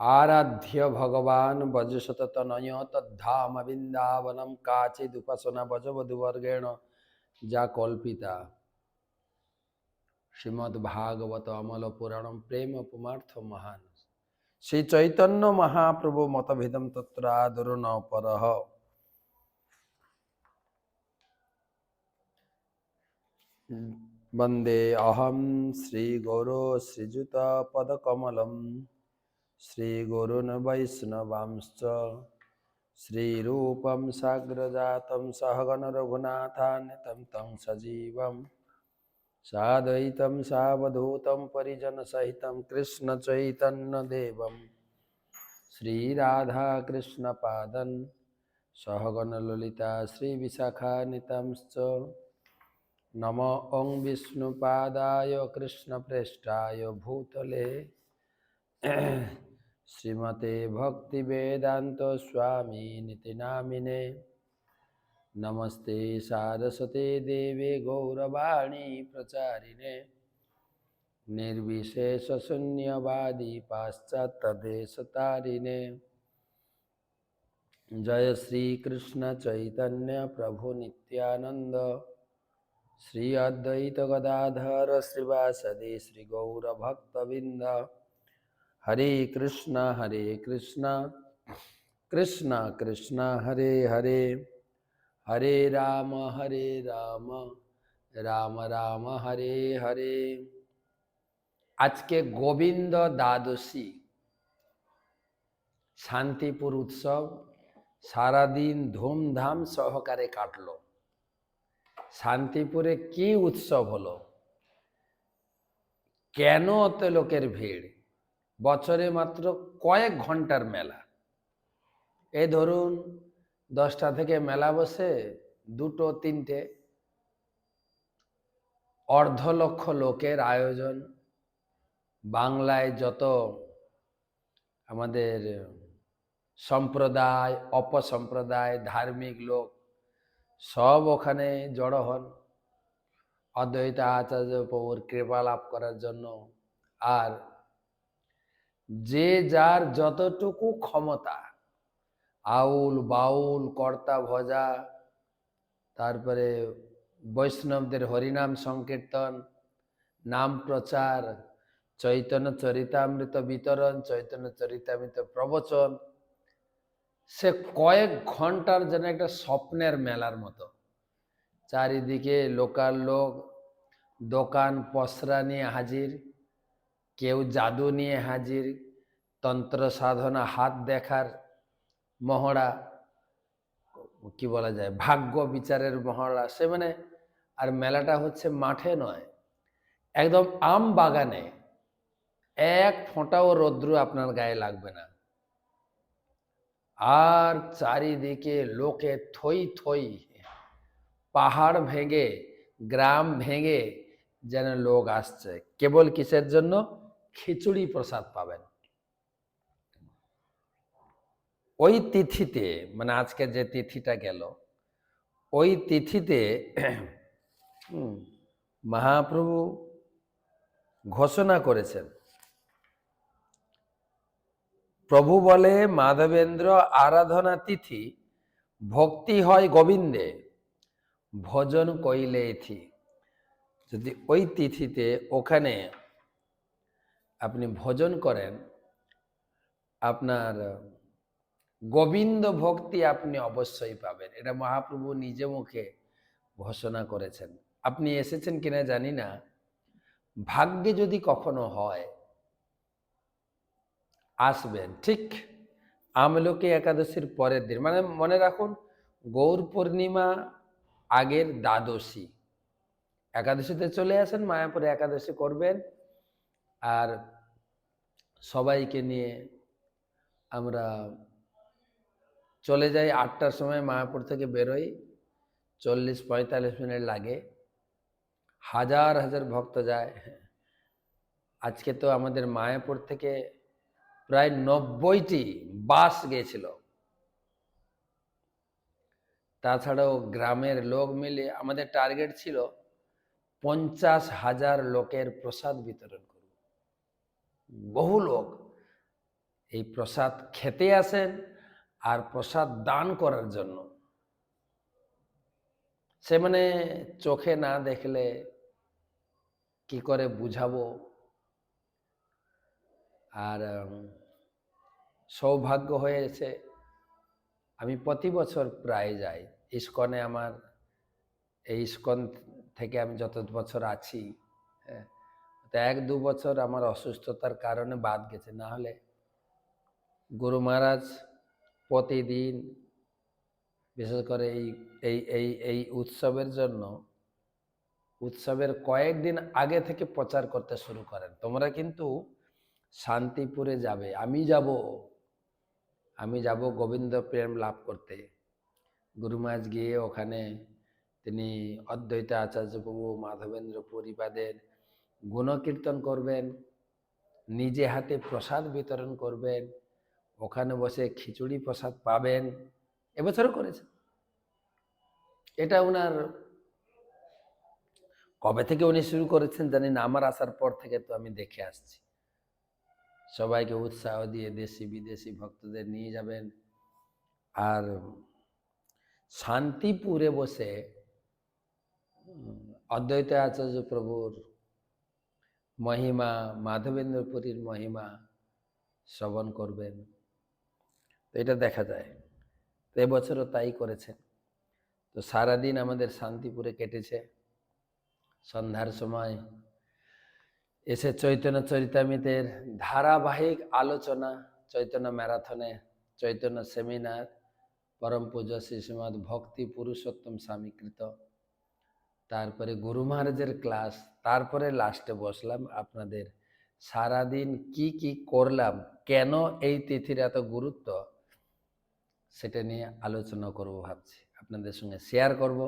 आराध्य भगवान वज्रशततनय तद्धाम वृंदावनम काचिदुपासना वजवधुवर्गेण जा कल्पिता श्रीमद्भागवत अमल पुराणम प्रेम पुमार्थ महान श्री चैतन्य महाप्रभु मतभेदम तत्रादुर न परः। वंदे अहम श्री गौरो श्रीजुत पदकमलम श्री गुरुन वैष्णवांश्च श्रीरूपं साग्रजातं सहगण रघुनाथान्वितं तं सजीवं साद्वैतं सावधूतं परिजनसहितं कृष्ण चैतन्य देवं श्रीराधा कृष्ण पादं सहगण ललिता श्री विशाखान्वितंश्च नमो ओं विष्णुपादाय कृष्णप्रेष्ठाय भूतले श्रीमते भक्ति वेदांत स्वामी निति नामिने नमस्ते सारस्वते देवे गौरवाणी प्रचारिणे निर्विशेष शून्यवादी पाश्चात्य देशतारिणे जय श्री कृष्ण चैतन्य प्रभु नित्यानंद श्री अद्वैत गदाधर श्रीवासदि श्री गौर भक्तबिंद हरे कृष्णा कृष्णा कृष्णा हरे हरे हरे राम राम राम हरे हरे। आज के गोविंद द्वादशी शांतिपुर उत्सव सारा दिन धूमधाम सहकारे काटलो। शांतिपुरे की उत्सव हलो, केनो अत लोकेर भीड़, बचरे मात्र कयेक घंटार मेला। ए धरुन 10टा থেকে मेला बसे 2টো 3টে अर्ध लक्ष लोकेर आयोजन। बांगलाय जत आमादेर सम्प्रदाय अपसम्प्रदाय धार्मिक लोक सब ओखाने जड़ो हन अद्वैत आचार्य प्रभुर कृपा लाभ करार जन्य। आर जे जार जतटुकु क्षमता आउल बाउल कर्ता भजा तारपरे वैष्णवदेर हरिनाम संकीर्तन नाम प्रचार चैतन्य चरितामृत वितरण चैतन्य चरितामृत प्रवचन से कयेक घंटार जेन एक स्वप्नेर मेलार मतो। चारिदिके लोकाल लोक दोकान पसरा निये हाजिर, केउ जादू निये हाजिर, तंत्र साधना हाथ देखार महड़ा कि बला जाए भाग्य विचारेर महड़ा से माने आर मेलाटा होच्छे माठे नय एकदम आम बागाने एक फोंटाओ रौद्र आपनार गाये लागबे ना। आर चारिदिके लोके थई थई पहाड़ भेंगे ग्राम भेंगे जेन लोक आसছে केवल किसेर जन्य खिचुड़ी प्रसाद पाबेन। ওই তিথিতে মানে আজকে যে তিথিটা গেল ওই তিথিতে মহাপ্রভু ঘোষণা করেছেন, প্রভু বলে মাধবেন্দ্র আরাধনা তিথি ভক্তি হয় গোবিন্দে ভজন কইলে ইথি। যদি ওই তিথিতে ওখানে আপনি ভজন করেন আপনার গোবিন্দ ভক্তি আপনি অবশ্যই পাবেন। এটা মহাপ্রভু নিজে মুখে ঘোষণা করেছেন। আপনি এসেছেন কিনা জানি না, ভাগ্যে যদি কখনো হয় আসবেন। ঠিক আমলকি একাদশীর পরের দিন মানে মনে রাখুন গৌর পূর্ণিমা আগের দ্বাদশী একাদশীতে চলে আসেন, মায়াপুরে একাদশী করবেন। আর সবাইকে নিয়ে আমরা চলে যাই 8টার সময় মায়াপুর থেকে বেরোই, 40-45 মিনিট লাগে, হাজার হাজার ভক্ত যায়। আজকে তো আমাদের মায়াপুর থেকে প্রায় 90টি বাস গিয়েছিল। তাছাড়াও গ্রামের লোক মিলে আমাদের টার্গেট ছিল 50,000 লোকের প্রসাদ বিতরণ করব। বহু লোক এই প্রসাদ খেতে আসেন আর প্রসাদ দান করার জন্য। সে মানে চোখে না দেখলে কি করে বুঝাবো। আর সৌভাগ্য হয়েছে আমি প্রতি বছর প্রায় যাই ইস্কনে। আমার এই ইস্কন থেকে আমি যত বছর আছি, হ্যাঁ, তো 1-2 বছর আমার অসুস্থতার কারণে বাদ গেছে, না হলে গুরু মহারাজ প্রতিদিন, বিশেষ করে এই এই এই এই উৎসবের জন্য, উৎসবের কয়েকদিন আগে থেকে প্রচার করতে শুরু করেন, তোমরা কিন্তু শান্তিপুরে যাবে, আমি যাব গোবিন্দ প্রেম লাভ করতে। গুরু মহারাজ গিয়ে ওখানে তিনি অদ্বৈত আচার্য প্রভু মাধবেন্দ্র পুরীপাদের গুণকীর্তন করবেন, নিজে হাতে প্রসাদ বিতরণ করবেন, ওখানে বসে খিচুড়ি প্রসাদ পাবেন। এবছরও করেছে। এটা ওনার কবে থেকে উনি শুরু করেছেন জানি না, আমার আসার পর থেকে তো আমি দেখে আসছি। সবাইকে উৎসাহ দিয়ে দেশি বিদেশি ভক্তদের নিয়ে যাবেন। আর শান্তিপুরে বসে অদ্বৈত আচার্য প্রভুর মহিমা, মাধবেন্দ্র পুরীর মহিমা শ্রবণ করবেন। তো এটা দেখা যায়। তো এবছরও তাই করেছেন। তো সারাদিন আমাদের শান্তিপুরে কেটেছে। সন্ধ্যার সময় এসে চৈতন্য চরিতামৃতের ধারাবাহিক আলোচনা, চৈতন্য ম্যারাথনে, চৈতন্য সেমিনার, পরম পূজ্য শ্রী শ্রীমৎ ভক্তি পুরুষোত্তম স্বামীকৃত, তারপরে গুরু মহারাজের ক্লাস, তারপরে লাস্টে বসলাম আপনাদের সারাদিন কি কি করলাম, কেন এই তিথির এত গুরুত্ব, সেটা নিয়ে আলোচনা করব ভাবছি, আপনাদের সঙ্গে শেয়ার করব।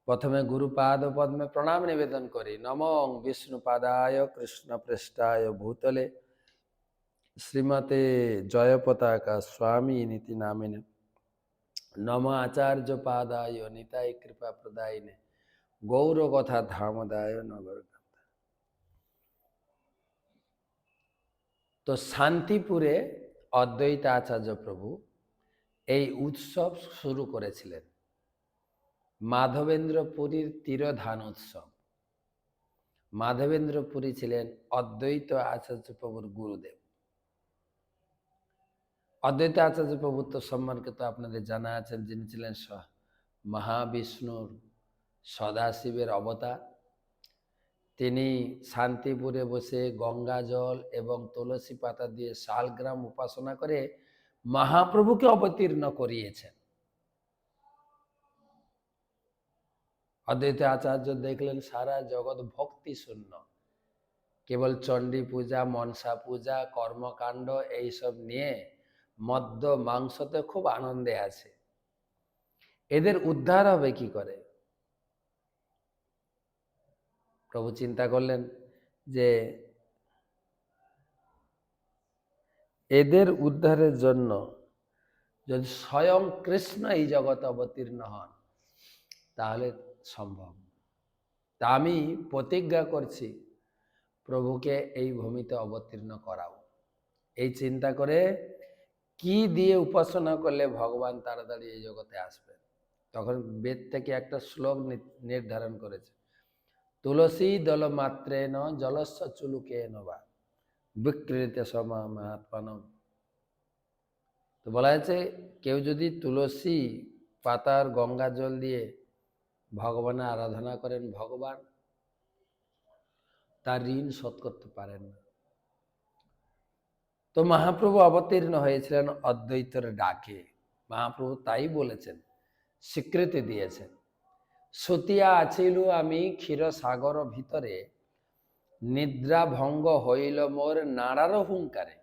প্রথমে গুরুপাদ পদ্মে প্রণাম নিবেদন করি। নমঃ বিষ্ণুপাদায় কৃষ্ণ পৃষ্ঠায় ভূতলে শ্রীমতে জয়পতাকা স্বামী নীতি নামিনে নম আচার্য পাদায় নিতাই কৃপা প্রদায়িনে গৌর কথা ধামদায় নগর। তো শান্তিপুরে অদ্বৈত আচার্য প্রভু এই উৎসব শুরু করেছিলেন। মাধবেন্দ্র পুরীর তিরোধান উৎসব। মাধবেন্দ্র পুরী ছিলেন অদ্বৈত আচার্য প্রভুর গুরুদেব। অদ্বৈত আচার্য প্রভু তো সম্মানকে তো আপনাদের জানা আছেন, যিনি ছিলেন মহাবিষ্ণুর সদাশিবের অবতার। তিনি শান্তিপুরে বসে গঙ্গা জল এবং তুলসী পাতা দিয়ে শালগ্রাম উপাসনা করে মহাপ্রভুকে অবতীর্ণ করিয়েছেন। অদ্বৈত আচার্য দেখলেন সারা জগৎ ভক্তি শূন্য, কেবল চণ্ডী পূজা, মনসা পূজা, কর্মকাণ্ড এইসব নিয়ে মদ্য মাংসতে খুব আনন্দে আছে, এদের উদ্ধার হবে কি করে? প্রভু চিন্তা করলেন যে এদের উদ্ধারের জন্য যদি স্বয়ং কৃষ্ণ এই জগতে অবতীর্ণ হন তাহলে সম্ভব। তা আমি প্রতিজ্ঞা করছি প্রভুকে এই ভূমিতে অবতীর্ণ করাবো। এই চিন্তা করে কি দিয়ে উপাসনা করলে ভগবান তাড়াতাড়ি এই জগতে আসবেন, তখন বেদ থেকে একটা শ্লোক নির্ধারণ করেছে, তুলসী দল মাত্রেন জলস্য চুলুকে নবা বিক্রীত সমা মহাত্মানম। তো বলা হয়েছে কেউ যদি তুলসী পাতার গঙ্গা জল দিয়ে ভগবানের আরাধনা করেন, ভগবান তার ঋণ শোধ করতে পারেন না। তো মহাপ্রভু অবতীর্ণ হয়েছিলেন অদ্বৈতের ডাকে। মহাপ্রভু তাই বলেছেন, স্বীকৃতি দিয়েছেন, সতিয়া আছিল আমি ক্ষীর সাগর ভিতরে, নিদ্রা ভঙ্গ হইল মোর নাড়ার হুঙ্কারে।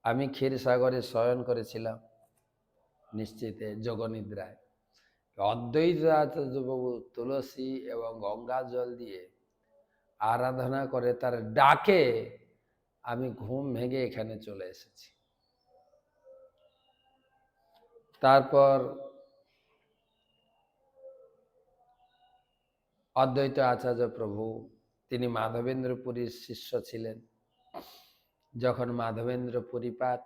আমি ক্ষীর সাগরে শয়ন করেছিলাম নিশ্চিতে যোগনিদ্রায়। অদ্বৈত আচার্য প্রভু তুলসী এবং গঙ্গা জল দিয়ে আরাধনা করে তার ডাকে আমি ঘুম ভেঙে এখানে চলে এসেছি। তারপর অদ্বৈত আচার্য প্রভু তিনি মাধবেন্দ্র পুরীর শিষ্য ছিলেন। যখন মাধবেন্দ্র পুরীপাদ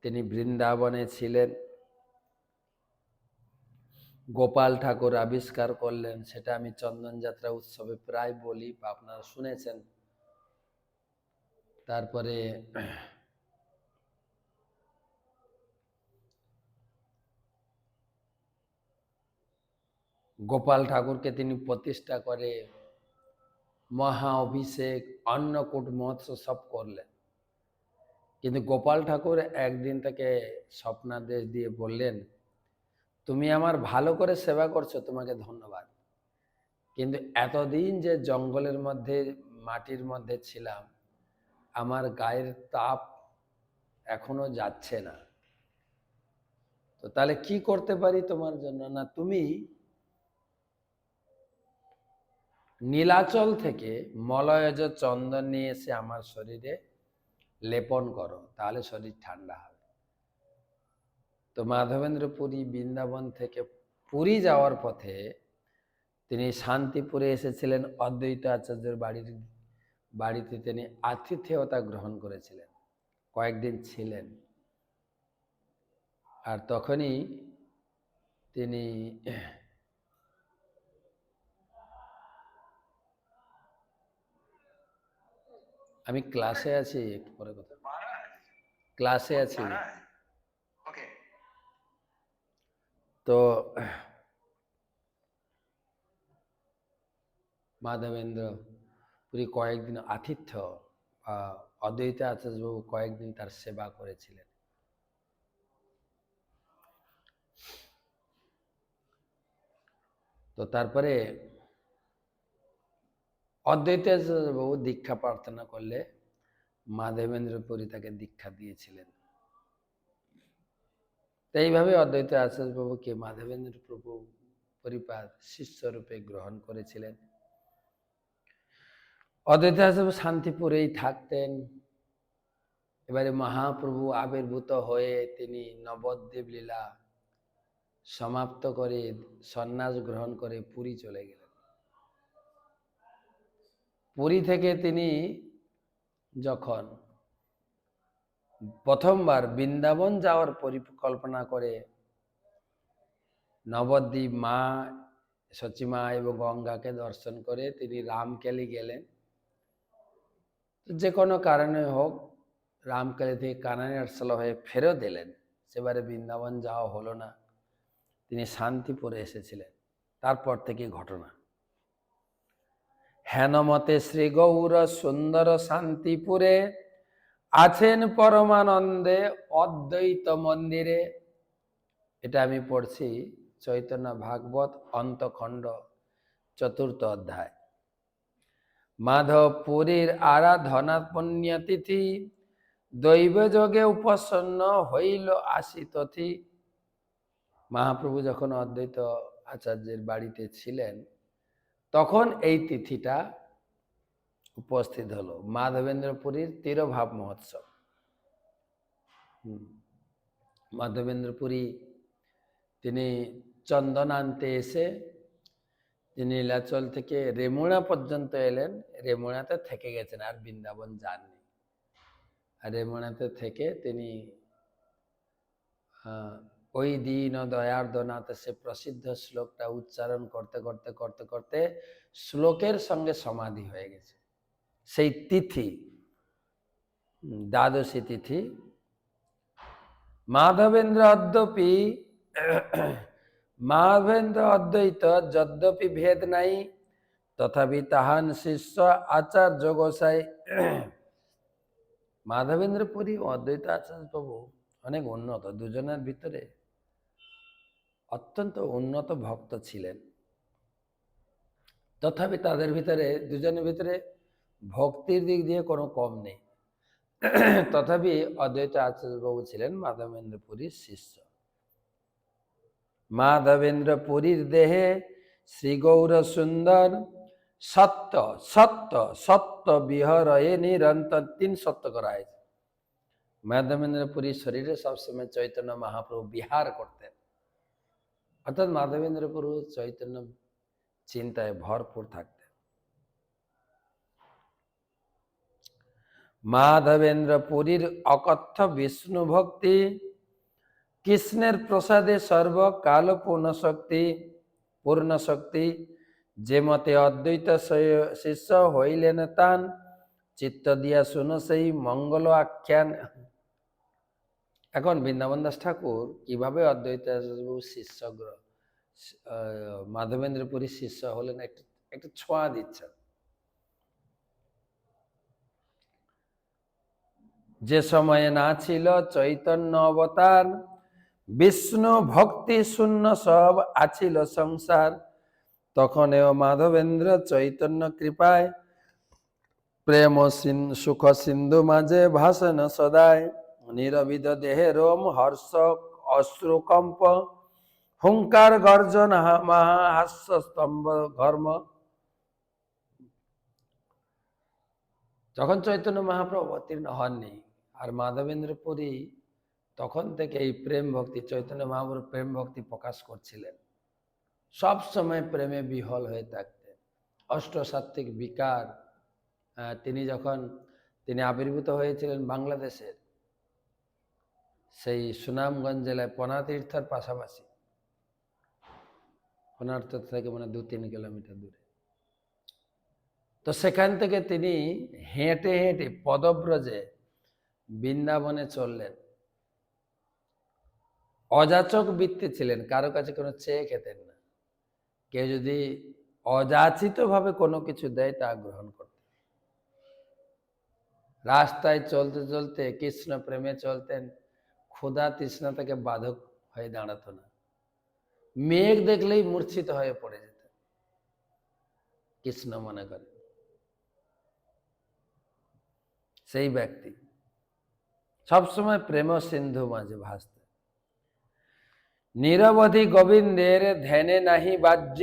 তিনি বৃন্দাবনে ছিলেন, গোপাল ঠাকুর আবিষ্কার করলেন, সেটা আমি চন্দন যাত্রা উৎসবে প্রায় বলি বা আপনারা শুনেছেন। তারপরে গোপাল ঠাকুরকে তিনি প্রতিষ্ঠা করে মহা অভিষেক, অন্নকূট মহোৎসব সব করলেন। কিন্তু গোপাল ঠাকুর একদিন তাকে স্বপ্নাদেশ দিয়ে বললেন, তুমি আমার ভালো করে সেবা করছো, তোমাকে ধন্যবাদ, কিন্তু এতদিন যে জঙ্গলের মধ্যে মাটির মধ্যে ছিলাম, আমার গায়ের তাপ এখনো যাচ্ছে না। তো তাহলে কি করতে পারি তোমার জন্য? না, তুমি নীলাচল থেকে মলয়জ চন্দন নিয়ে এসে আমার শরীরে লেপন করো, তাহলে শরীর ঠান্ডা হবে। তো মাধবেন্দ্র পুরী বৃন্দাবন থেকে পুরী যাওয়ার পথে তিনি শান্তিপুরে এসেছিলেন, অদ্বৈত আচার্যের বাড়িতে তিনি আতিথেয়তা গ্রহণ করেছিলেন, কয়েকদিন ছিলেন। আর তখনই তিনি আমি ক্লাসে আছি, একটু পরে কথা, ক্লাসে আছি। তো মাধবেন্দ্র পুরী কয়েকদিন আতিথ্য অদ্বৈত আচার্যবাবু কয়েকদিন তার সেবা করেছিলেন। তো তারপরে অদ্বৈত আচার্যবাবু দীক্ষা প্রার্থনা করলে মাধবেন্দ্র পুরী তাকে দীক্ষা দিয়েছিলেন। তো এইভাবে অদ্বৈত আচার্যবাবুকে মাধবেন্দ্র প্রভু পরিপাদ শিষ্যরূপে গ্রহণ করেছিলেন। অদ্বৈত আচার্য শান্তিপুরেই থাকতেন। এবারে মহাপ্রভু আবির্ভূত হয়ে তিনি নবদ্বীপ লীলা সমাপ্ত করে সন্ন্যাস গ্রহণ করে পুরী চলে গেলেন। পুরী থেকে তিনি যখন প্রথমবার বৃন্দাবন যাওয়ার পরিকল্পনা করে নবদ্বীপ মা সচিমা এবং গঙ্গাকে দর্শন করে তিনি রামকেলি গেলেন। যে কোনো কারণে হোক রামকেলি থেকে কানাইয়ারশালা হয়ে ফেরত এলেন। সেবারে বৃন্দাবন যাওয়া হলো না, তিনি শান্তিপুরে এসেছিলেন। তারপর থেকে ঘটনা, হেনমতে শ্রী গৌর সুন্দর শান্তিপুরে আছেন পরমানন্দে অদ্বৈত মন্দিরে। এটা আমি পড়ছি চৈতন্য ভাগবত অন্তখণ্ড 4th অধ্যায়। মাধব পুরীর আরাধনা পুণ্যতিথি দৈব যোগে উপসন্ন হইল আসিতথি। মহাপ্রভু যখন অদ্বৈত আচার্যের বাড়িতে ছিলেন তখন এই তিথিটা উপস্থিত হলো, মাধবেন্দ্র পুরীর তিরোভাব মহোৎসব। মাধবেন্দ্র পুরী তিনি চন্দন আনতে এসে তিনি নীলাচল থেকে রেমুনা পর্যন্ত এলেন, রেমুনাতে থেকে গেছেন, আর বৃন্দাবন যাননি। আর রেমুনাতে থেকে তিনি ওই দিন দয়ার্দনাথ সে প্রসিদ্ধ শ্লোকটা উচ্চারণ করতে করতে করতে করতে শ্লোকের সঙ্গে সমাধি হয়ে গেছে। সেই তিথি দ্বাদশী তিথি। মাধবেন্দ্র অদ্যপি মাধবেন্দ্র অদ্বৈত যদ্যপি ভেদ নাই তথাপি তাহান শিষ্য আচার্য গোসাই। মাধবেন্দ্র পুরী ও অদ্বৈত আচার্য প্রভু অনেক উন্নত, দুজনের ভিতরে অত্যন্ত উন্নত ভক্ত ছিলেন। তথাপি তাদের ভিতরে দুজনের ভিতরে ভক্তির দিক দিয়ে কোনো কম নেই। তথাপি অদ্বৈত আচার্যবাবু ছিলেন মাধবেন্দ্র পুরীর শিষ্য। মাধবেন্দ্র পুরীর দেহে শ্রী গৌর সুন্দর সত্য সত্য সত্য বিহরয়ে নিরন্তর 3 সত্য করা হয়েছে। মাধবেন্দ্র পুরীর শরীরে সবসময় চৈতন্য মহাপ্রভু বিহার করতেন, অর্থাৎ মাধবেন্দ্র প্রভু চৈতন্য চিন্তায় ভরপুর থাকতেন। মাধবেন্দ্র পুরীর অকথ্য বিষ্ণু ভক্তি, কৃষ্ণের প্রসাদে সর্বকাল পূর্ণ শক্তি, যে মতে অদ্বৈত শিষ্য হইলেন তান, চিত্ত দিয়া শুনো সেই মঙ্গল আখ্যান। এখন বৃন্দাবন দাস ঠাকুর কিভাবে অদ্বৈত শিষ্য মাধবেন্দ্র পুরীর শিষ্য হলেন একটু ছোঁয়া দিচ্ছেন। যে সময়ে না ছিল চৈতন্য অবতার, বিষ্ণু ভক্তি শূন্য সব আছিল সংসার, তখনেও মাধবেন্দ্র চৈতন্য কৃপায়, প্রেম সুখ সিন্ধু মাঝে ভাসন সদায়, নিরবিধ দেহে রোম হর্ষ অশ্রুকম্প, হুঙ্কার গর্জন মহাহাস্য স্তম্ভ ধর্ম। যখন চৈতন্য মহাপ্রভু অবতীর্ণ হননি আর মাধবেন্দ্র পুরী তখন থেকে এই প্রেম ভক্তি, চৈতন্য মহাপ্রভু প্রেম ভক্তি প্রকাশ করছিলেন, সব সময় প্রেমে বিহল হয়ে থাকতেন। অষ্টসাত্ত্বিক বিকার, তিনি আবির্ভূত হয়েছিলেন বাংলাদেশের সেই সুনামগঞ্জ জেলায় পনাতীর্থের পাশাপাশি, পনার্থ থেকে 2-3 কিলোমিটার দূরে। তো সেখান থেকে তিনি হেঁটে হেঁটে পদব্রজে বৃন্দাবনে চললেন। অযাচক বৃত্তি ছিলেন, কারো কাছে কোনো চেয়ে খেতেন না। কেউ যদি অযাচিত ভাবে কোনো কিছু দেয় তা গ্রহণ করতেন। রাস্তায় চলতে চলতে কৃষ্ণ প্রেমে চলতেন, ক্ষুধা তৃষ্ণা থেকে বাধক হয়ে দাঁড়াতো না। মেঘ দেখলেই মূর্ছিত হয়ে পড়ে যেতেন, কৃষ্ণ মনে করে। সেই ব্যক্তি সবসময় প্রেম সিন্ধু মাঝে ভাসতেন। নিরবধি গোবিন্দের ধ্যানে নাহি বাহ্য,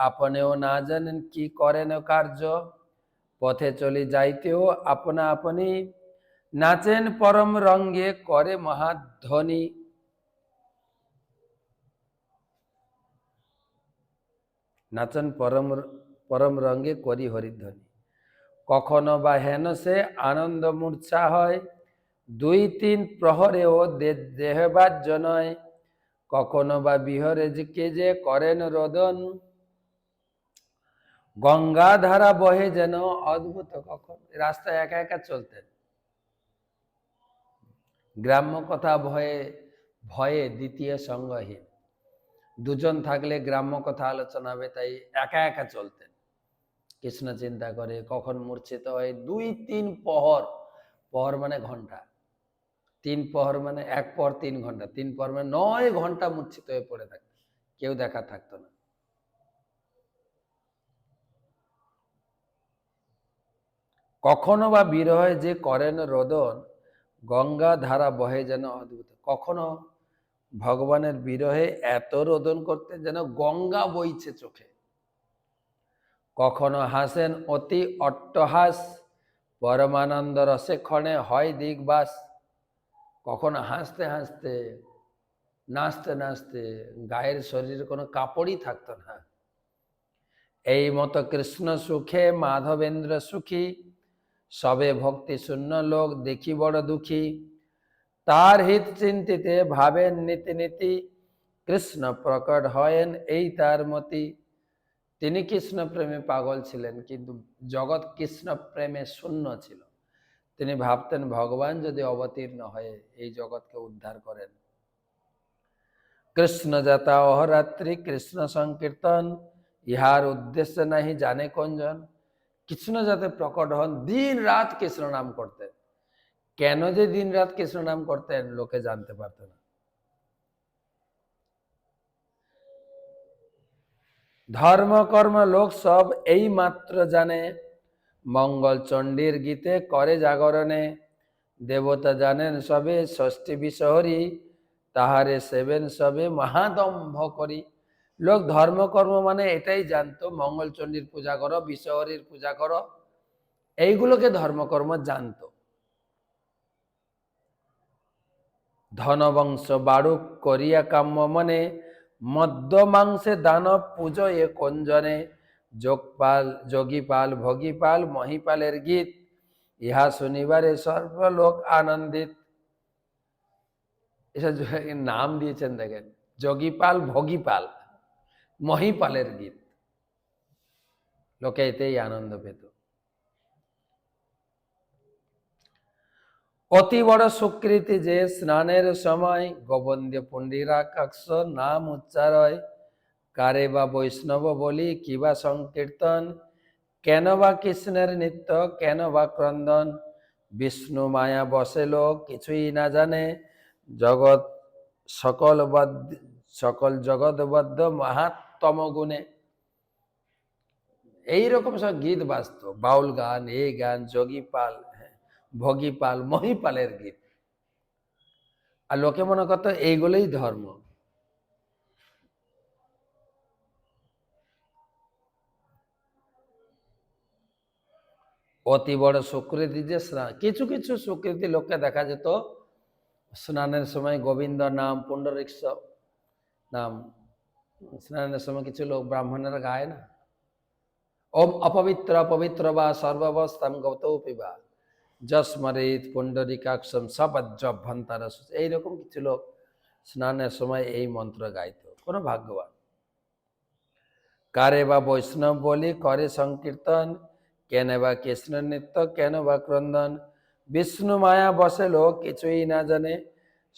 আপনেও না জানেন কি করেন কার্য, পথে চলে যাইতেও আপনা আপনি, নাচেন পরম রঙ্গে করে মহাধ্বনি। নাচেন পরম রঙ্গে করি হরিধ্বনি। কখনো বা হেন সে আনন্দ মূর্ছা হয়, 2-3 প্রহরেও দেহবাজ্য নয়, কখনো বা বিহরে কে যে করেন রোদন, গঙ্গা ধারা বহে যেন অদ্ভুত। কখন রাস্তায় একা একা চলতেন, গ্রাম্য কথা ভয়ে দ্বিতীয় সঙ্গহীন, দুজন থাকলে গ্রাম্য কথা আলোচনা হবে, তাই একা একা চলতেন। কৃষ্ণ চিন্তা করে কখন মূর্ছিত হয়। 2-3 প্রহর, প্রহর মানে ঘন্টা, 3 প্রহর মানে 1 প্রহর 3 ঘন্টা, 3 প্রহর মানে 9 ঘন্টা মূর্ছিত হয়ে পড়ে থাকতো, কেউ দেখা থাকতো না। কখনো বা বিরহে যে করেন রোদন, গঙ্গা ধারা বহে যেন অদ্ভুত। কখনো ভগবানের বিরহে এত রোদন করতেন যেন গঙ্গা বইছে চোখে। কখনো হাসেন অতি অট্টহাস, পরমানন্দ রসে ক্ষণে হয় দিগবাস। কখনো হাসতে হাসতে নাচতে নাচতে গায়ের শরীরে কোনো কাপড়ই থাকতো না। এই মতো কৃষ্ণ সুখে মাধবেন্দ্র সুখী, সবে ভক্তি শূন্য লোক দেখি বড় দুঃখী। তার হিত চিন্তিতে ভাবেন নীতি নীতি, কৃষ্ণ প্রকট হয়েন এই তার মতি। তিনি কৃষ্ণ প্রেমে পাগল ছিলেন, কিন্তু জগৎ কৃষ্ণ প্রেমে শূন্য ছিল। তিনি ভাবতেন ভগবান যদি অবতীর্ণ হয়ে এই জগৎকে উদ্ধার করেন। কৃষ্ণ যাতা অহরাত্রি কৃষ্ণ সংকীর্তন, ইহার উদ্দেশ্য নাহি জানে কোনজন। কৃষ্ণ যাতে প্রকট হন, দিন রাত কৃষ্ণ নাম করতেন। কেন যে দিন রাত কৃষ্ণ নাম করতেন লোকে জানতে পারত না। ধর্ম কর্ম লোক সব এই মাত্র জানে, মঙ্গল চণ্ডীর গীতে করে জাগরণে। দেবতা জানেন সবে ষষ্ঠী বিষহরি, তাহারে সেবেন সবে মহাদম্ভ করি। লোক ধর্মকর্ম মানে এটাই জানতো, মঙ্গলচণ্ডীর পূজা করো, বিষহরির পূজা করো, এইগুলোকে ধর্মকর্ম জানতো। ধনবংশ বাড়ুক করিয়া কাম্য মনে, মদ্য মাংসে দানব পুজো এ কোনজনে। যোগপাল যোগীপাল ভোগীপাল মহিপালের গীত, ইহা শুনিবারে সর্বলোক আনন্দিত। এসব নাম দিয়েছেন দেখেন, যোগীপাল, ভোগীপাল, মহিপালের গীত। লোকে এতেই আনন্দ পেত। অতি বড় সুকৃতি যে স্নানের সময় গোবন্দে পুণ্ডিরাকাক্ষ নাম উচ্চারয়, কারে বা বৈষ্ণব বলি কিবা সংকীর্তন, কেন বা কৃষ্ণের নিত্য কেন বা ক্রন্দন, বিষ্ণু মায়া বসে লোক কিছুই না জানে, জগৎ সকল জগৎবদ্ধ মাহাত্ম গুণে। এইরকম সব গীত বাজত, বাউল গান, এই গান, যোগীপাল, ভোগীপাল, মহিপালের গীত। আর লোকে মনে করত এইগুলোই ধর্ম। অতি বড় সুকৃতি যে স্নান, কিছু কিছু সুকৃতি লোককে দেখা যেত স্নানের সময় গোবিন্দ নাম, পুণ্ডরিক্ষ নাম স্নানের সময় কিছু লোক ব্রাহ্মণেরা গায় না, ওম অপবিত্র পবিত্র বা সর্বাবস্থাম গতৌ পিবা যস্মরেত পুণ্ডরিকাক্ষম সবজ্জভ্যন্তর। এইরকম কিছু লোক স্নানের সময় এই মন্ত্র গাইত, কোন ভাগ্যবান। কারে বা বৈষ্ণব বলি করে সংকীর্তন, কেন বা কৃষ্ণ নিত্য কেন বা ক্রন্দন, বিষ্ণু মায়া বসে লোক কিছুই না জানে,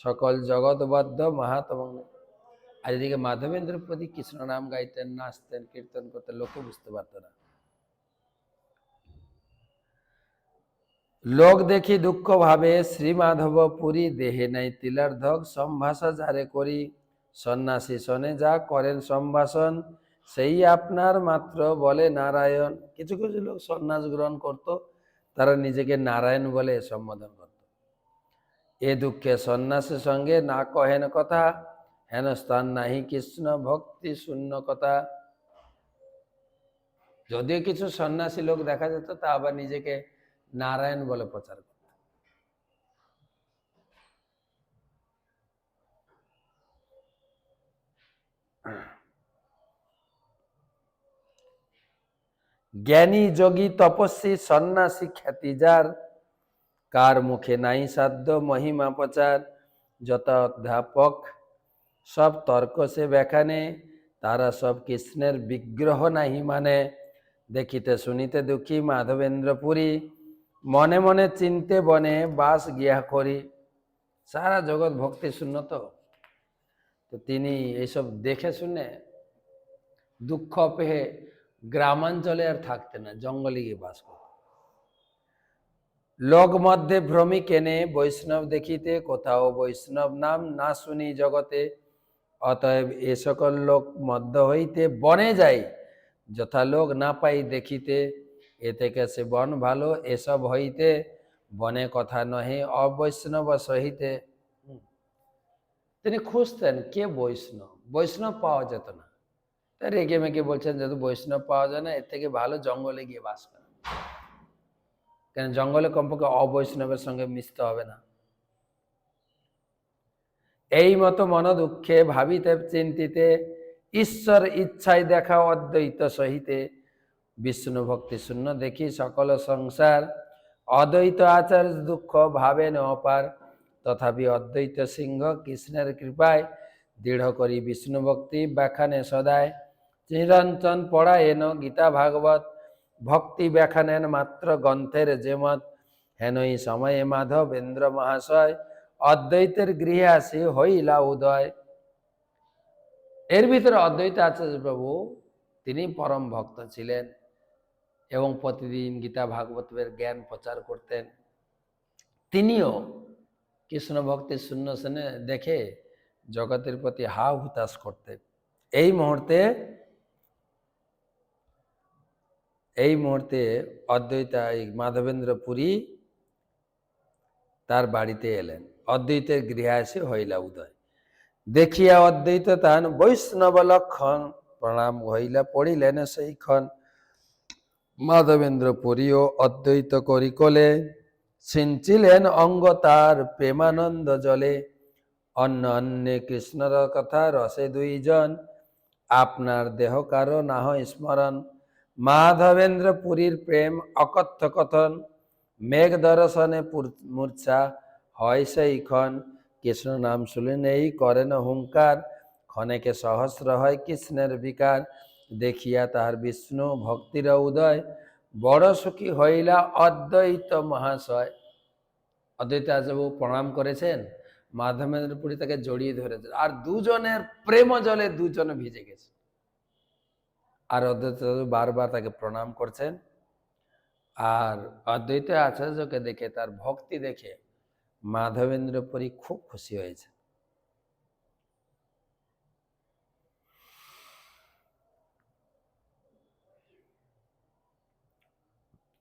সকল জগৎবদ্ধ মাহাত্ম। আর এদিকে মাধবেন্দ্র প্রতি কৃষ্ণ নাম গাইতেন, নাচতেন, কীর্তন করতেন, লোকে বুঝতে পারত না। লোক দেখি দুঃখ ভাবে শ্রী মাধব পুরী, দেহে নাই তিলার্ধক সম্ভাষা যারে করি, সন্ন্যাসী শনে যা করেন সম্ভাষণ, সেই আপনার মাত্র বলে নারায়ণ। কিছু কিছু লোক সন্ন্যাস গ্রহণ করত, তারা নিজেকে নারায়ণ বলে সম্বোধন করত। এ দুঃখে সন্ন্যাসের সঙ্গে না কহেন কথা, হেন স্থান নাহি কৃষ্ণ ভক্তি শূন্য কথা। যদিও কিছু সন্ন্যাসী লোক দেখা যেত, তা আবার নিজেকে নারায়ণ বলে প্রচার করত। জ্ঞানী যোগী তপস্বী সন্ন্যাসী খ্যাতি যার, কার মুখে নাই সাধ্য মহিমা প্রচার, যত অধ্যাপক সব তর্ক সে ব্যাখানে, তারা সব কৃষ্ণের বিগ্রহ নাহি মানে, দেখিতে শুনিতে দুঃখী মাধবেন্দ্র পুরী, মনে মনে চিনতে বনে বাস গিয়া করি। সারা জগৎ ভক্তি শূন্য, তো তিনি এইসব দেখে শুনে দুঃখ পেয়ে গ্রামাঞ্চলে আর থাকতে না, জঙ্গলে গিয়ে বাস করত। লোক মধ্যে ভ্রমি কেনে বৈষ্ণব দেখিতে, কোথাও বৈষ্ণব নাম না শুনি জগতে, অতএব এ সকল লোক মধ্য হইতে বনে যাই, যথা লোক না পাই দেখিতে, এ থেকে সে বন ভালো এসব হইতে, বনে কথা নহে অবৈষ্ণব সহিতে। তিনি খুঁজতেন কে বৈষ্ণব, বৈষ্ণব পাওয়া যেত না, তাই রেগে মেগে বলছেন যেহেতু বৈষ্ণব পাওয়া যায় না, এর থেকে ভালো জঙ্গলে গিয়ে বাস করা, কেন জঙ্গলে কমপক্ষে অবৈষ্ণবের সঙ্গে মিশতে হবে না। এই মতো মন দুঃখে ভাবিতে চিন্তিতে, ঈশ্বর ইচ্ছায় দেখা অদ্বৈত সহিতে, বিষ্ণু ভক্তি শূন্য দেখি সকল সংসার, অদ্বৈত আচার দুঃখ ভাবেন অপার, তথাপি অদ্বৈত সিংহ কৃষ্ণের কৃপায়, দৃঢ় করি বিষ্ণু ভক্তি ব্যাখ্যানে সদায়, চিরঞ্চন পড়ায়েন গীতা ভাগবত, ভক্তি ব্যাখ্যানেন মাত্র গ্রন্থের যেমত, হেনই সময়ে মাধবেন্দ্র মহাশয়, অদ্বৈতের গৃহে আসি হইলা উদয়। এর ভিতরে অদ্বৈত আচার্য প্রভু তিনি পরম ভক্ত ছিলেন এবং প্রতিদিন গীতা ভাগবতের জ্ঞান প্রচার করতেন। তিনিও কৃষ্ণ ভক্তি শূন্য সেনে দেখে জগতের প্রতি হা হুতাশ করতেন। এই মুহূর্তে অদ্বৈত মাধবেন্দ্র পুরী তার বাড়িতে এলেন, অদ্বৈতের গৃহে আসে হইলা উদয়, দেখিয়া অদ্বৈত তান বৈষ্ণব লক্ষণ, প্রণাম হইলা পড়িলেন সেইক্ষণ, মাধবেন্দ্র পুরীও অদ্বৈত করি কোলে, সিঞ্চিলেন অঙ্গ তার প্রেমানন্দ জলে, অন্য অন্যে কৃষ্ণর কথা রসে দুইজন, আপনার দেহ কারো না হয় স্মরণ, মাধবেন্দ্র পুরীর প্রেম অকথ্য কথন, মেঘ দর্শনে মূর্ছা হয় সেই ক্ষণ, কৃষ্ণ নাম শুনিলেই করেন হুঙ্কার, ক্ষণেকে সহস্র হয় কৃষ্ণের বিকার, দেখিয়া তাহার বিষ্ণু ভক্তির উদয়, বড় সুখী হইলা অদ্বৈত মহাশয়। অদ্বৈত আচার্য প্রণাম করেছেন, মাধবেন্দ্র পুরী তাকে জড়িয়ে ধরেছেন, আর দুজনের প্রেম জলে দুজনে ভিজে গেছে। আর অদ্বৈত বারবার তাকে প্রণাম করছেন। আর অদ্বৈত আচার্যকে দেখে, তার ভক্তি দেখে মাধবেন্দ্র পুরী খুব খুশি হয়েছে।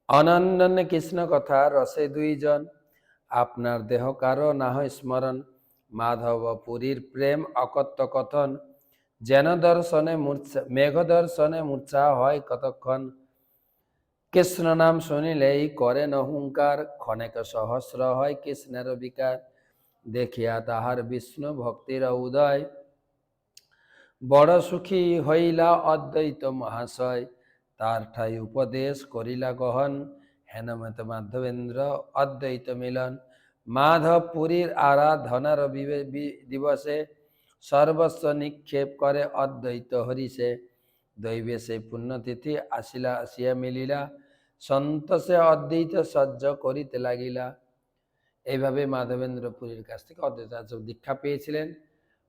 অনন্দন কৃষ্ণ কথা রসে দুইজন, আপনার দেহ কারো না হয় স্মরণ, মাধব পুরীর প্রেম অকথ্য কথন, যেন দর্শনে মূর্ছা মেঘ দর্শনে মূর্ছা হয় কতক্ষণ, কৃষ্ণ নাম শুনিলেই করেন হুঙ্কার, ক্ষণেক সহস্র হয় কৃষ্ণের বিকার, দেখিয়া তাহার বিষ্ণু ভক্তির উদয়, বড় সুখী হইলা অদ্বৈত মহাশয়, তার ঠাই উপদেশ করিলা গহন, হেনমত মাধবেন্দ্র অদ্বৈত মিলন, মাধব পুরীর আরাধনার দিবসে, সর্বস্ব নিক্ষেপ করে অদ্বৈত হরিষে, দৈবে সেই পুণ্যতিথি আসিয়া মিলিলা, সন্তোষে অদ্বৈত সহ্য করিতে লাগিলা। এইভাবে মাধবেন্দ্র পুরীর কাছ থেকে অদ্বৈত আচার্য দীক্ষা পেয়েছিলেন।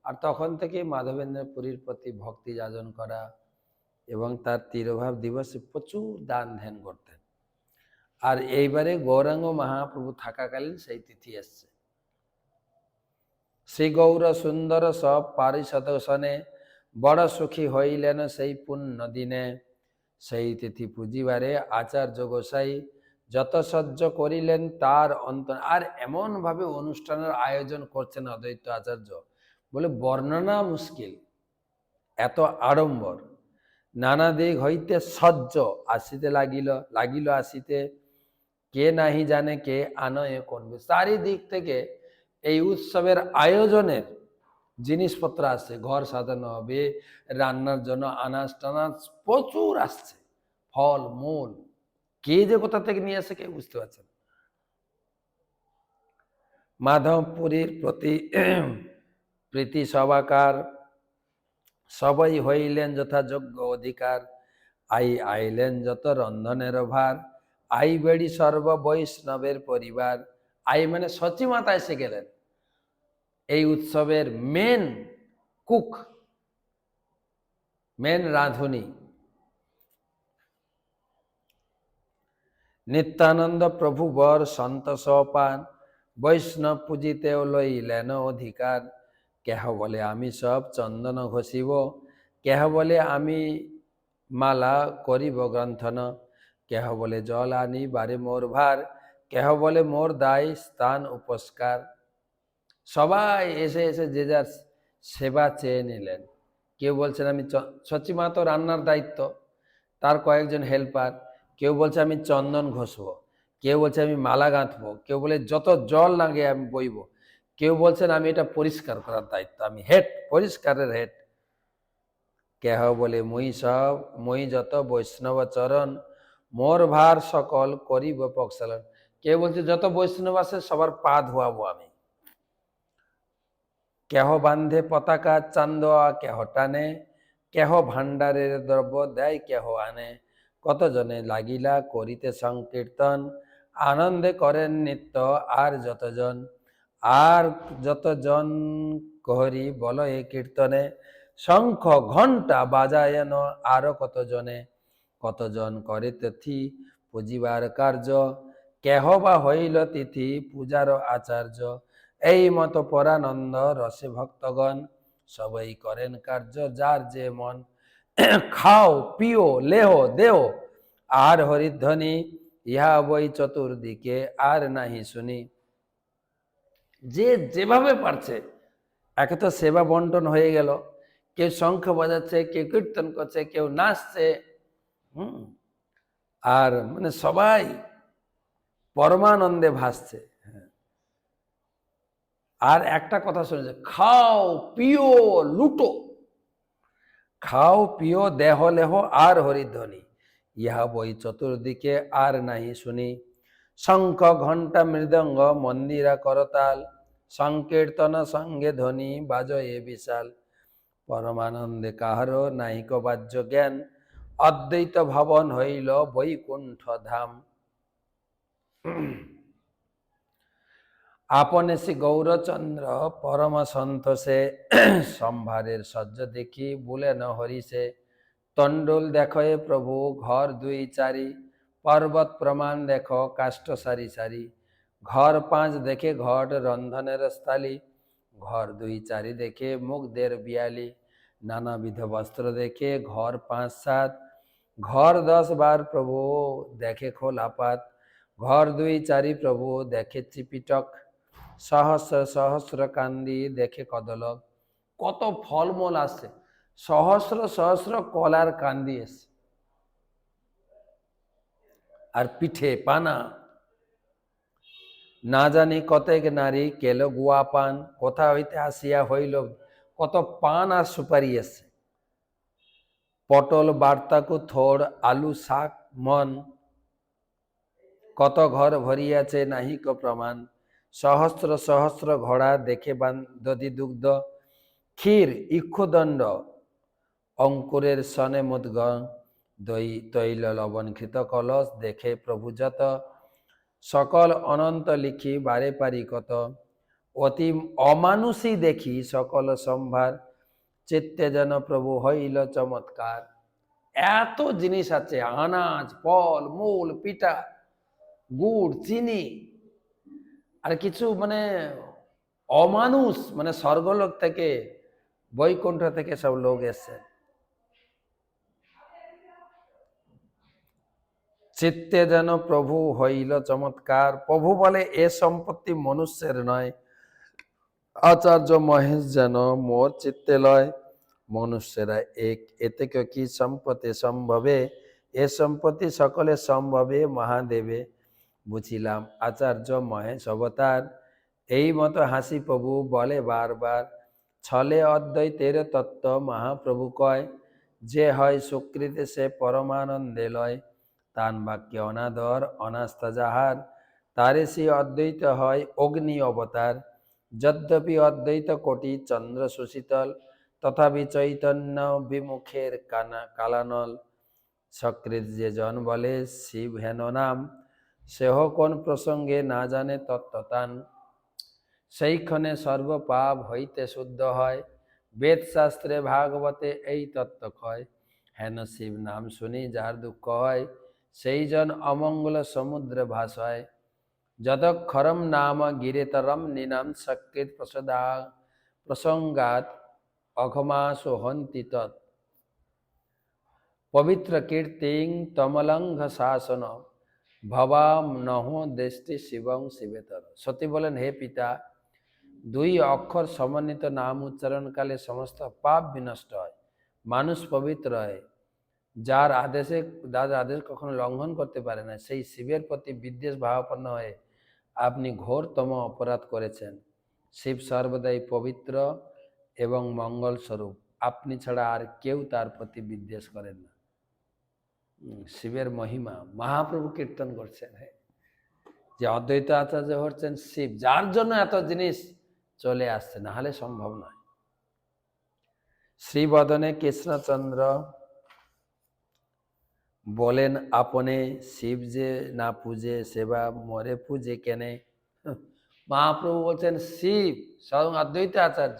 আর তখন থেকে মাধবেন্দ্র পুরীর প্রতি ভক্তি যাজন করা এবং তার তিরোভাব দিবসে প্রচুর দান ধ্যান করতেন। আর এইবারে গৌরাঙ্গ মহাপ্রভু থাকাকালীন সেই তিথি এসছে। শ্রী গৌর সুন্দর সব পারিষদ সনে, বড় সুখী হইলেন সেই পুণ্য দিনে, সেই তিথি পুজিবারে আচার্য গোসাই, যত সহ্য করিলেন তার অন্তর। আর এমন ভাবে অনুষ্ঠানের আয়োজন করছেন অদ্বৈত আচার্য, বলে বর্ণনা মুশকিল, এত আড়ম্বর। নানা দিক হইতে সহ্য আসিতে লাগিল আসিতে, কে নাহি জানে কে আনয়ে করবে। চারিদিক থেকে এই উৎসবের আয়োজনের জিনিসপত্র আসছে, ঘর সাজানো হবে, রান্নার জন্য আনাজ টানাজ প্রচুর আসছে, ফল মূল, কে যে কোথা থেকে নিয়ে আসে কে বুঝতে পারছেন। মাধবপুরীর প্রতি প্রীতি সবাকার, সবাই হইলেন যথাযোগ্য অধিকার, আইলেন যত রন্ধনের ভার, বেড়ি সর্ব বৈষ্ণবের পরিবার। মানে সচিমাতা এসে গেলেন, এই উৎসবের মেন কুক, মেন রাঁধুনি। নিত্যানন্দ প্রভু বর সন্তোষ পান, বৈষ্ণব পূজিতেও লইলেন অধিকার, কেহ বলে আমি সব চন্দন ঘষিব, কেহ বলে আমি মালা করিব গ্রন্থন, কেহ বলে জল আনি বারে মোর ভার, কেহ বলে মোর দায় স্থান উপস্কার। সবাই এসে এসে যে যার সেবা চেয়ে নিলেন। কেউ বলছেন আমি সচিমা তো রান্নার দায়িত্ব, তার কয়েকজন হেল্পার, কেউ বলছে আমি চন্দন ঘষবো, কেউ বলছে আমি মালা গাঁথবো, কেউ বলে যত জল লাগে আমি বইব, কেউ বলছেন আমি এটা পরিষ্কার করার দায়িত্ব, আমি হেড, পরিষ্কারের হেড। কেহ বলে মই যত বৈষ্ণব চরণ, মোর ভার সকল করিব প্রক্ষালন। কেউ বলছে যত বৈষ্ণব আছে সবার পা ধোয়াবো আমি। কেহ বান্ধে পতাকা চান্দোয়া কেহ টানে, কেহ ভাণ্ডারের দ্রব্য দেয় কেহ আনে, কতজনে লাগিলা করিতে সংকীর্তন, আনন্দে করেন নিত্য আর যতজন করি বল এ কীর্তনে, শঙ্খ ঘণ্টা বাজায়ন আরো কতজন করে তিথি পুজিবার কার্য, কেহ বা হইল তিথি পূজার আচার্য। এই মতো পরানন্দ রসে ভক্তগণ, সবাই করেন কার্য যার যে মন, খাও পিও লেহ দেহ আর হরিধ্বনি, ইহা বই চতুর্দিকে আর নাহি শুনি। যে যেভাবে পারছে, একে তো সেবা বন্টন হয়ে গেল, কেউ শঙ্খ বাজাচ্ছে, কেউ কীর্তন করছে, কেউ নাচছে, আর মানে সবাই পরমানন্দে ভাসছে। আর একটা কথা শুনেছে, খাও পিও লুটো, খাও পিও দেহ লেহ আর হরিধ্বনি, ইহা বই চতুর্দিকে আর নাহি শুনি। শঙ্খ ঘণ্টা মৃদঙ্গ মন্দিরা করতাল, সংকীর্তন সঙ্গে ধ্বনি বাজয়ে বিশাল। পরমানন্দে কাহারো নাহিক বাহ্য জ্ঞান, অদ্বৈত ভবন হইল বৈকুণ্ঠ ধাম। আপনে শ্রী গৌরচন্দ্র পরম সন্তোষে, সম্ভারের সহ্য দেখি বলেন হরিষে। তণ্ডুল দেখো এ প্রভু ঘর দুই চারি, পর্বত প্রমাণ দেখো কাষ্ঠ সারি সারি। ঘর পাঁচ দেখে ঘট রন্ধনের স্থালি, ঘর দুই চারি দেখে মুগ্ধের বিয়ালি। নানাবিধ বস্ত্র দেখে ঘর পাঁচ সাত, ঘর 10 বার প্রভু দেখে খোলাপাত। ঘর দুই চারি প্রভু দেখে ত্রিপিটক, সহস্র সহস্র কান্দি দেখে কদলক। কত ফলমূল আসছে, সহস্র সহস্র কলার কান্দি এসছে, আর পিঠে পানা। না জানি কতেক নারী কেল গুয়া পান, কোথা হইতে আসিয়া হইল কত পান আর সুপারি এসছে। পটল বার্তাকু থোড় আলু শাক মন, কত ঘর ভরিয়াছে নাহিক প্রমাণ। সহস্র সহস্র ঘোড়া দেখে দধি দুগ্ধ, ক্ষীর ইক্ষুদণ্ড অঙ্কুরের সনে মুদ্গ। দই তৈল লবণ ঘৃত কলস দেখে প্রভু যত, সকল অনন্ত লিখি বারে পারি কত। অতি অমানুষী দেখি সকল সম্ভার, চিত্তে যেন প্রভু হইল চমৎকার। এত জিনিস আছে, আনাজ ফল মূল পিঠা গুড় চিনি, আর কিছু মানে অমানুষ, মানে স্বর্গলোক থেকে বৈকুণ্ঠ থেকে সব লোক এসছে। চিত্তে যেন প্রভু হইল চমৎকার। প্রভু বলে এ সম্পত্তি মনুষ্যের নয়, আচার্য মহেশ যেন মোর চিত্তে লয়। মনুষ্যেরা এক, এতে কি সম্পত্তি সম্ভবে, এ সম্পত্তি সকলে সম্ভবে মহাদেবে। বুঝিলাম আচার্য মহেশ অবতার, এই মতো হাসি প্রভু বলে বারবার। ছলে অদ্বৈতের তত্ত্ব মহাপ্রভু কয়, যে হয় সুকৃতে সে পরমানন্দে লয়। তান বাক্যে অনাদর অনাস্থা যাহার, তারে সে অদ্বৈত হয় অগ্নি অবতার। যদ্যপি অদ্বৈত কোটি চন্দ্র সুশীতল, তথাপি চৈতন্য বিমুখের কালানল। সকৃত যে জন বলে শিব হেন নাম, সেহ কোন প্রসঙ্গে না জানে তত্ত্বতান। সেইক্ষণে সর্বপাপ হইতে শুদ্ধ হয়, বেদশাস্ত্রে ভাগবতে এই তত্ত্ব কয়। হেন শিব নাম শুনি যার দুঃখ হয়, সেই জন অমঙ্গল সমুদ্রে ভাসয়। যদক্ষরম নাম গিরিতরম নিনাম, সকৃত প্রসঙ্গাত অঘমাসু হন্তি তৎ। পবিত্র কীর্তিং তমলঙ্ঘ শাসন, ভবাম নহ দেশটি শিবং শিবেতর। সতী বলেন, হে পিতা, দুই অক্ষর সমন্বিত নাম উচ্চারণকালে সমস্ত পাপ বিনষ্ট হয়, মানুষ পবিত্র হয়। যার আদেশ কখনো লঙ্ঘন করতে পারে না, সেই শিবের প্রতি বিদ্বেষ ভাবাপন্ন হয়ে আপনি ঘোরতম অপরাধ করেছেন। শিব সর্বদাই পবিত্র এবং মঙ্গল স্বরূপ, আপনি ছাড়া আর কেউ তার প্রতি বিদ্বেষ করেন না। শিবের মহিমা মহাপ্রভু কীর্তন করছেন, যে অদ্বৈত আচার্য হচ্ছেন শিব, যার জন্য এত জিনিস চলে আসছে, না হলে সম্ভব নয়। শ্রীবদনে কৃষ্ণচন্দ্র বলেন আপনে, শিব যে না পূজে সেবা মরে পূজে কেনে। মহাপ্রভু বলছেন শিব স্বয়ং অদ্বৈত আচার্য,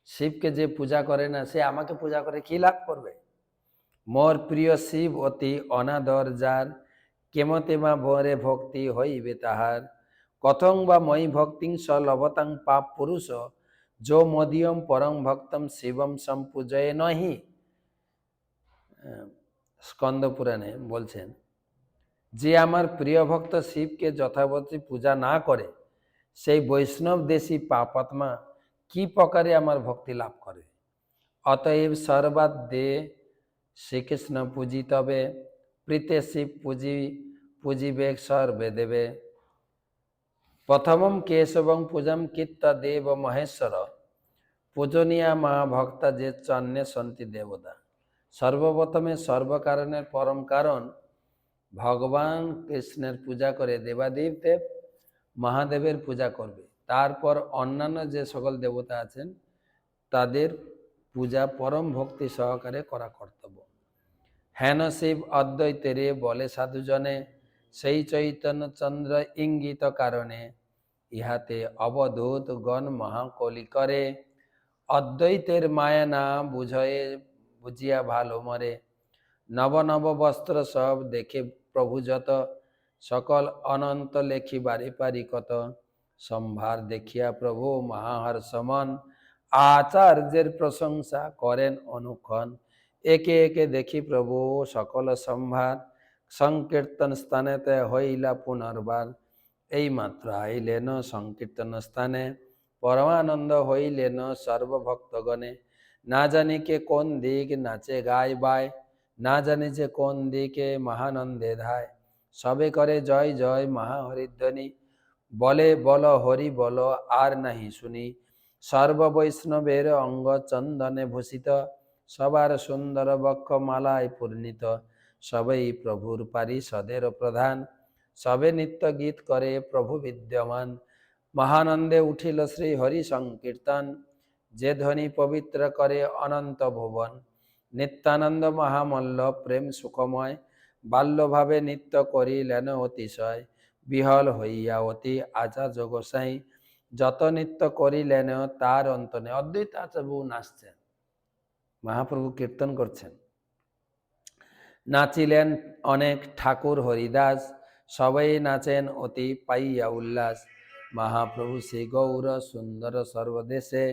শিবকে যে পূজা করে না সে আমাকে পূজা করে কি লাভ করবে। মোর প্রিয় শিব অতি অনাদর যার, কেমতে মা ভরে ভক্তি হইবে তাহার। কথং বা মই ভক্তিং সলভতাং পাপ পুরুষ, যো মদিয়ম পরম ভক্তম শিবম সম্পূজয়ে নহি। স্কন্দ পুরাণে বলছেন, যে আমার প্রিয় ভক্ত শিবকে যথাবতী পূজা না করে, সেই বৈষ্ণব দেশী পাপাত্মা কি প্রকারে আমার ভক্তি লাভ করে। অতএব সর্বাদ দে শ্রীকৃষ্ণ পূজি তবে, প্রীতে শিব পূজিবে সর্বে দেবে। প্রথমম কেশবং পূজাম কীর্ত দেব মহেশ্বর, পূজনীয়া মা ভক্তা যে চন্নে সন্তি দেবতা। সর্বপ্রথমে সর্বকারণের পরম কারণ ভগবান কৃষ্ণের পূজা করে দেবাদেব দেব মহাদেবের পূজা করবে, তারপর অন্যান্য যে সকল দেবতা আছেন তাদের পূজা পরম ভক্তি সহকারে করা কর্তব্য। হেন শিব অদ্বৈতেরে বলে সাধুজনে, সেই চৈতন্য চন্দ্র ইঙ্গিত কারণে, ইহাতে অবধূত গণ মহাকলি করে, অদ্বৈতের মায়া না বুঝয়ে বুঝিয়া ভালো মরে, নব নব বস্ত্র সব দেখে প্রভু যত, সকল অনন্ত লেখিবারে পারি কত, সম্ভার দেখিয়া প্রভু মহাহর্ষমন, আচার্যের প্রশংসা করেন অনুক্ষণ, একে একে দেখি প্রভু সকল সম্ভার, সংকীর্তন স্থানেতে হইলা পুনর্বার, এই মাত্র আইলেন সংকীর্তন স্থানে, পরমানন্দ হইলেন সর্বভক্তগণে, না জানি কে কোন দিক নাচে গায় বায়, না জানি যে কোন দিকে মহানন্দে ধায়, সবে করে জয় জয় মহাহরিধ্বনি, বলে বল হরি বল আর নাহি শুনি, সর্ব বৈষ্ণবের অঙ্গ চন্দনে ভূষিত, সবার সুন্দর বক্ষ মালায় পূর্ণিত, সবেই প্রভুর পারিষদের প্রধান, সবে নিত্য গীত করে প্রভু বিদ্যমান, মহানন্দে উঠিল শ্রী হরি সংকীর্তন, যে ধ্বনি পবিত্র করে অনন্ত ভুবন, নিত্যানন্দ মহামল্ল প্রেম সুখময়, বাল্যভাবে নিত্য করিলেন অতিশয়, বিহল হইয়া অতি আচার্য গোসাই, যত নিত্য করিলেন তার অন্ত নেই। অদ্বৈত আচার্য নাচছেন, মহাপ্রভু কীর্তন করছেন, নাচিলেন অনেক ঠাকুর হরিদাস, সবাই নাচেন অতি পাইয়া উল্লাস, মহাপ্রভু শ্রী গৌর সুন্দর সর্বদেশে,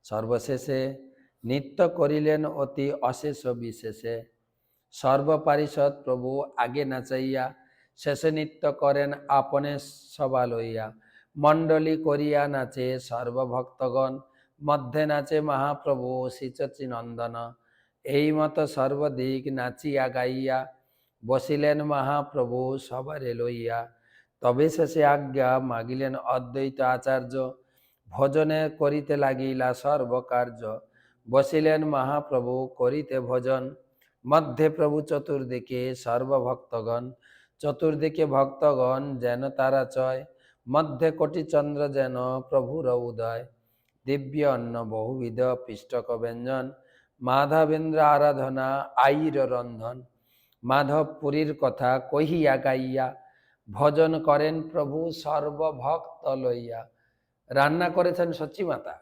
সর্বশেষে নিত্য করিলেন অতি অশেষ বিশেষে, সর্বপারিষদ প্রভু আগে নাচাইয়া, শেষে নিত্য করেন আপনে সবা লইয়া, মণ্ডলী করিয়া নাচে সর্বভক্তগণ, মধ্যে নাচে মহাপ্রভু শ্রীচচি নন্দন, এই মতো সর্বদিক নাচিয়া গাইয়া, বসিলেন মহাপ্রভু সবারে লইয়া, তবে শেষে আজ্ঞা মাগিলেন অদ্বৈত আচার্য, ভজনে করিতে লাগিলা সর্বকার্য, বসিলেন মহাপ্রভু করিতে ভজন, মধ্যে প্রভু চতুর্দিকে সর্বভক্তগণ, চতুর্দিকে ভক্তগণ যেন তারা চয়, মধ্যে কোটি চন্দ্র যেন প্রভুর উদয়, দিব্য অন্ন বহুবিধ পিষ্টক ব্যঞ্জন, মাধবেন্দ্র আরাধনা আইর রন্ধন, মাধব পুরীর কথা কহিয়া গাইয়া, ভজন করেন প্রভু সর্বভক্ত লইয়া। রান্না করেছেন সচি মাতা,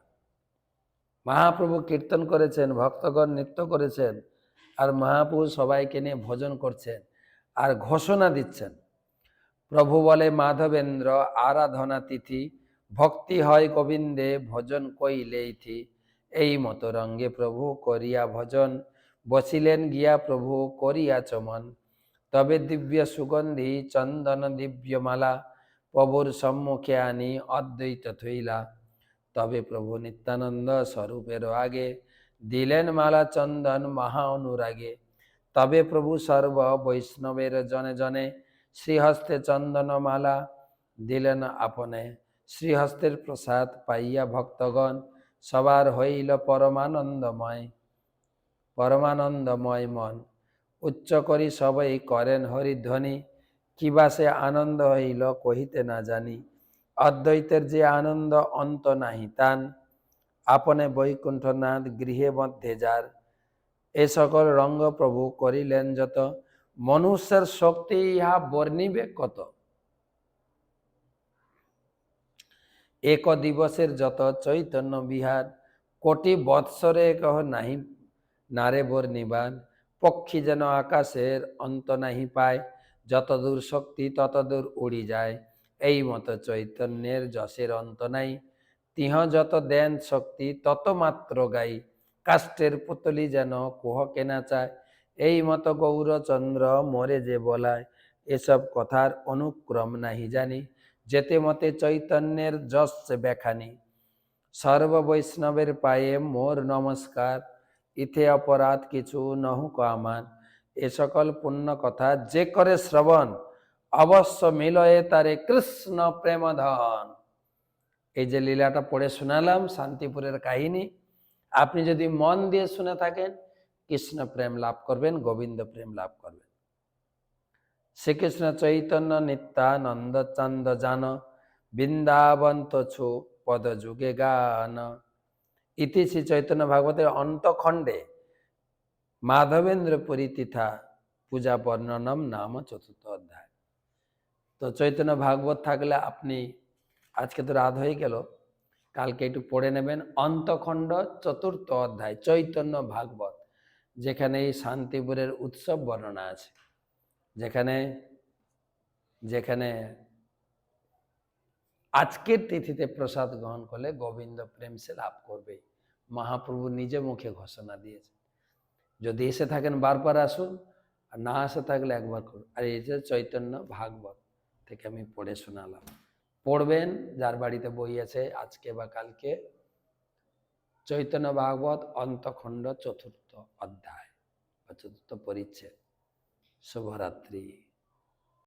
মহাপ্রভু কীর্তন করেছেন, ভক্তগণ নৃত্য করেছেন, আর মহাপ্রভু সবাইকে নিয়ে ভজন করছেন আর ঘোষণা দিচ্ছেন। প্রভু বলে মাধবেন্দ্র আরাধনা তিথি, ভক্তি হয় গোবিন্দে ভজন কইলেই থি, এই মতো রঙ্গে প্রভু করিয়া ভজন, বসিলেন গিয়া প্রভু করিয়া চমন, তবে দিব্য সুগন্ধি চন্দন দিব্যমালা, প্রভুর সম্মুখে আনি অদ্বৈত থইলা, তবে প্রভু নিত্যানন্দ স্বরূপের আগে, দিলেন মালা চন্দন মহা অনুরাগে, তবে প্রভু সর্ব বৈষ্ণবের জনে জনে, শ্রীহস্তে চন্দন মালা দিলেন আপনে, শ্রীহস্তের প্রসাদ পাইয়া ভক্তগণ, সবার হইল পরমানন্দময়, পরমানন্দময় মন, উচ্চ করি সবাই করেন হরিধ্বনি, কিবা সে আনন্দ হইল কহিতে না জানি, অদ্বৈতের যে আনন্দ অন্ত নাহি তান, আপনে বৈকুণ্ঠনাথ গৃহে মধ্যে যার, এ সকল রঙ্গ প্রভু করিলেন যত, মনুষ্যের শক্তি ইহা বর্ণিবে কত, এক দিবসের যত চৈতন্য বিহার, কোটি বৎসরে কহ নাহি নারে বর্ণিবান, পক্ষী যেন আকাশের অন্ত নাহি পায়, যত দূর শক্তি তত দূর উড়ি যায়, এই মতো চৈতন্যের যশের অন্ত নাই, তিহ যত দেন শক্তি তত মাত্র গাই, কাষ্টের পুতলি যেন কুহকে না চায়, এই মতো গৌরচন্দ্র মরে যে বলায়, এসব কথার অনুক্রম নাহি জানি, যেতে মতে চৈতন্যের যশ ব্যাখানি, সর্ব বৈষ্ণবের পায়ে মোর নমস্কার, ইথে অপরাধ কিছু নহুক আমার, এ সকল পুণ্য কথা যে করে শ্রবণ, অবশ্য মিলয়ে তারে কৃষ্ণ প্রেমধন। এই যে লীলাটা পড়ে শোনালাম শান্তিপুরের কাহিনী, আপনি যদি মন দিয়ে শুনে থাকেন, কৃষ্ণ প্রেম লাভ করবেন, গোবিন্দ প্রেম লাভ করবেন। শ্রীকৃষ্ণ চৈতন্য নিত্যানন্দ চন্দ জান বৃন্দাবন তছু পদ যুগে গান। ইতি শ্রী চৈতন্য ভাগবতের অন্তখণ্ডে মাধবেন্দ্র পরিতীথা পূজা বর্ণনম নাম চতুর্থ অধ্যায়। তো চৈতন্য ভাগবত থাকলে আপনি, আজকে তো রাত হয়ে গেল, কালকে একটু পড়ে নেবেন অন্তখণ্ড চতুর্থ অধ্যায় চৈতন্য ভাগবত, যেখানে এই শান্তিপুরের উৎসব বর্ণনা আছে, যেখানে যেখানে আজকের তিথিতে প্রসাদ গ্রহণ করলে গোবিন্দ প্রেম সে লাভ করবে, মহাপ্রভু নিজে মুখে ঘোষণা দিয়েছে। যদি এসে থাকেন বারবার আসুন, আর না এসে থাকলে একবার করুন। আর এই যে চৈতন্য ভাগবত থেকে আমি পড়ে শোনালাম, পড়বেন যার বাড়িতে বই আছে আজকে বা কালকে, চৈতন্য ভাগবত অন্তখণ্ড চতুর্থ অধ্যায় বা চতুর্থ পরিচ্ছেদ। শুভরাত্রি।